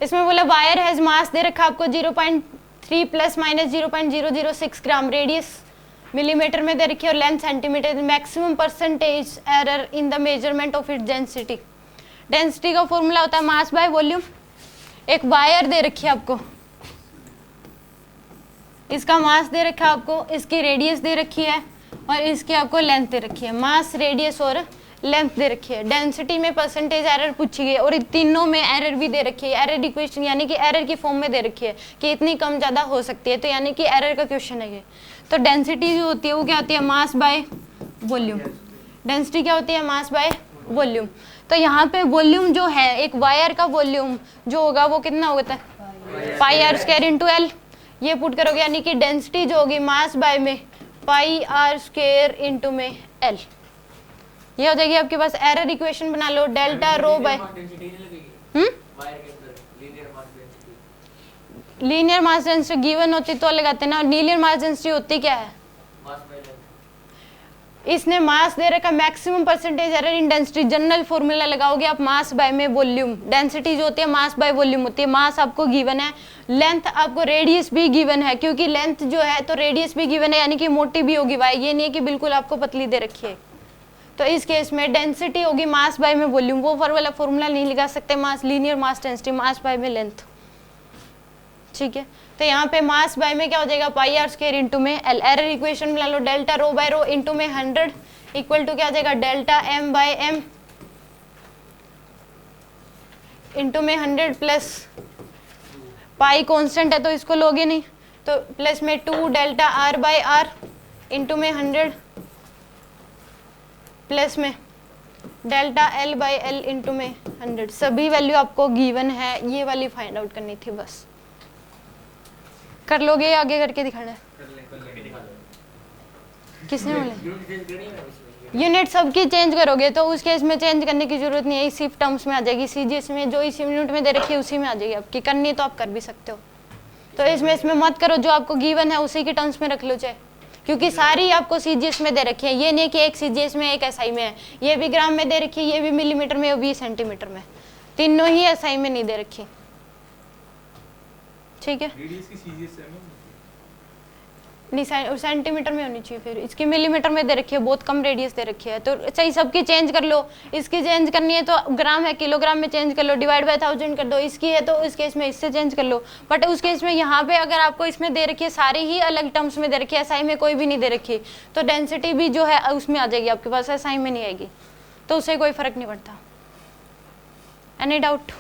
इसमें बोला wire has मास दे रखा आपको 0.3 प्लस माइनस 0.006 ग्राम, रेडियस मिलीमीटर में दे रखी है और length centimetre. Maximum percentage error in the measurement of it density. Density का फॉर्मूला होता है मास बाय वॉल्यूम। एक वायर दे रखी है आपको, इसका मास दे रखा है आपको, इसकी रेडियस दे रखी है और इसकी आपको लेंथ दे रखी है। मास, रेडियस और लेंथ दे रखी है। डेंसिटी में परसेंटेज एरर पूछी गई और तीनों में एरर भी दे रखी है। एरर इक्वेशन यानी कि एरर की फॉर्म में दे रखी है कि इतनी कम ज़्यादा हो सकती है, तो यानी कि एरर का क्वेश्चन है ये। तो डेंसिटी जो होती है वो क्या होती है, मास बाय वॉल्यूम। डेंसिटी क्या होती है, मास बाय वॉल्यूम। तो यहाँ पे वॉल्यूम जो है, एक वायर का वॉल्यूम जो होगा वो कितना होता है, pi R square into L. ये पुट करोगे यानी कि डेंसिटी जो होगी मास बाय में पाई आर स्क्वायर इंटू में एल। ये हो जाएगी आपके पास। एरर इक्वेशन बना लो, delta rho by linear mass density given होती तो लगाते ना। लीनियर मास डेंसिटी होती क्या है, इसने मास दे रखा maximum percentage error in density. General formula लगाओगे आप मास बाय में वॉल्यूम। डेंसिटी जो होती है मास बाय वॉल्यूम होती है। मास आपको गिवन है, लेंथ आपको, रेडियस भी गिवन है, क्योंकि लेंथ जो है तो रेडियस भी गिवन है, यानी कि मोटी भी होगी वाई, ये नहीं है कि बिल्कुल आपको पतली दे रखी है। तो इस केस में डेंसिटी होगी मास बाय में वॉल्यूम। वो वाला फॉर्मूला नहीं लगा सकते, mass linear mass density, mass by में लेंथ। ठीक है, तो यहाँ पे मास बाय में क्या हो जाएगा, पाई आर स्क्वायर इंटू में एल। एरर इक्वेशन बना लो, delta rho by rho into में 100 इक्वल टू क्या आ जाएगा, delta M by M into में 100 प्लस पाई कांस्टेंट है तो इसको लोगे नहीं, तो प्लस में 2 delta R by R into में 100 प्लस में delta L by L into में 100। सभी वैल्यू आपको गिवन है, ये वाली फाइंड आउट करनी थी बस। कर लोगे या आगे करके दिखाना है? किसने बोला यूनिट सबकी चेंज करोगे तो उस केस में चेंज करने की जरूरत नहीं है, इसी टर्म्स में आ जाएगी। सीजीएस में जो इस यूनिट में दे रखी है उसी में आ जाएगी आपकी। करनी तो आप कर भी सकते हो, तो इसमें मत करो, जो आपको गिवन है उसी के टर्म्स में रख लो चाहे, क्योंकि सारी आपको सीजीएस में दे रखी है। ये नहीं कि एक सीजीएस में एक एसआई में है, ये भी ग्राम में दे रखी है, ये भी मिलीमीटर में, वो भी सेंटीमीटर में, तीनों ही एसआई में नहीं दे रखी। ठीक है, नहीं सेंटीमीटर में होनी चाहिए, फिर इसकी मिलीमीटर में दे रखी है, बहुत कम रेडियस दे रखी है। तो सही सबकी चेंज कर लो। इसकी चेंज करनी है तो ग्राम है किलोग्राम में चेंज कर लो, डिवाइड बाय 1000 कर दो। इसकी है तो इस केस में इससे चेंज कर लो। बट उस केस में यहाँ पे अगर आपको इसमें दे रखी है, सारी ही अलग टर्म्स में दे रखी है, एसआई में कोई भी नहीं दे रखी, तो डेंसिटी भी जो है उसमें आ जाएगी आपके पास, एसआई में नहीं आएगी, तो उससे कोई फर्क नहीं पड़ता। Any doubt?